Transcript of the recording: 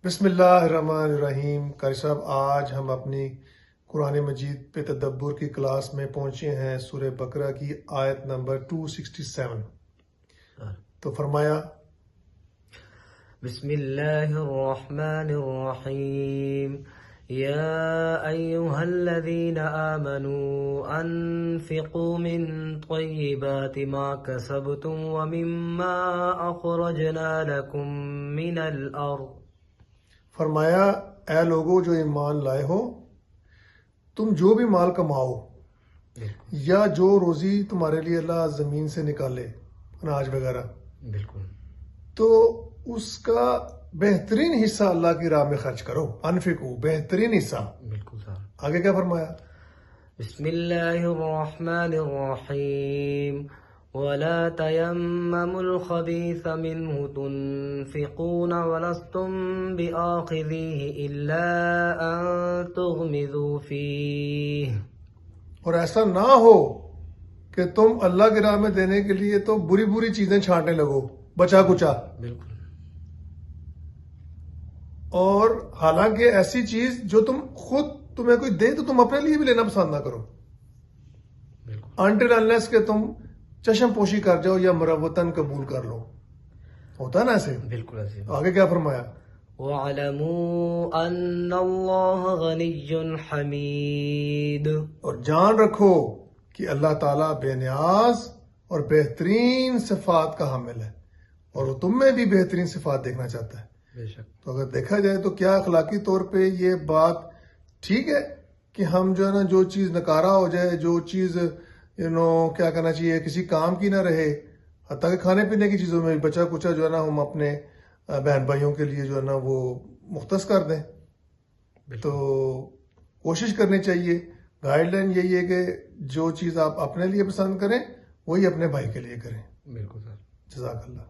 بسم اللہ الرحمن الرحیم۔ قاری صاحب، آج ہم اپنی قرآن مجید پہ تدبر کی کلاس میں پہنچے ہیں سورہ بقرہ کی آیت نمبر 267۔ تو فرمایا بسم اللہ الرحمن الرحیم یا ایہا الذین آمنوا انفقوا من طیبات ما کسبتم ومما اخرجنا لکم من الارض۔ فرمایا اے لوگو جو ایمان لائے ہو، تم جو بھی مال کماؤ یا جو روزی تمہارے لیے اللہ زمین سے نکالے، اناج وغیرہ، بالکل، تو اس کا بہترین حصہ اللہ کی راہ میں خرچ کرو۔ انفقو، بہترین حصہ۔ بالکل صاحب۔ آگے کیا فرمایا؟ بسم اللہ الرحمن الرحیم ولا تيمموا الخبيث منه تنفقون ولستم بآخذيه إلا أن تغمضوا فيه۔ اور ایسا نہ ہو کہ تم اللہ کی راہ میں دینے کے لیے تو بری بری چیزیں چھانٹنے لگو، بچا کچا، بالکل، اور حالانکہ ایسی چیز جو تم خود تمہیں کوئی دے تو تم اپنے لیے بھی لینا پسند نہ کرو، بالکل، انٹل انلیس کہ تم چشم پوشی کر جاؤ یا مروتن قبول کر لو۔ ہوتا ہے نا ایسے؟ بالکل عزیز۔ آگے کیا فرمایا؟ وَاعْلَمُوا أَنَّ اللَّهَ غَنِيٌّ حَمِيدٌ۔ اور جان رکھو کہ اللہ تعالیٰ بے نیاز اور بہترین صفات کا حامل ہے، اور وہ تم میں بھی بہترین صفات دیکھنا چاہتا ہے۔ بے شک۔ تو اگر دیکھا جائے تو کیا اخلاقی طور پہ یہ بات ٹھیک ہے کہ ہم جو ہے نا جو چیز نکارہ ہو جائے، جو چیز کیا کرنا چاہیے، کسی کام کی نہ رہے، حتیٰ کہ کھانے پینے کی چیزوں میں بچا کچا جو ہے نا ہم اپنے بہن بھائیوں کے لیے جو ہے نا وہ مختص کر دیں؟ تو کوشش کرنی چاہیے۔ گائیڈ لائن یہی ہے کہ جو چیز آپ اپنے لیے پسند کریں وہی اپنے بھائی کے لیے کریں۔ بالکل سر۔ جزاک اللہ۔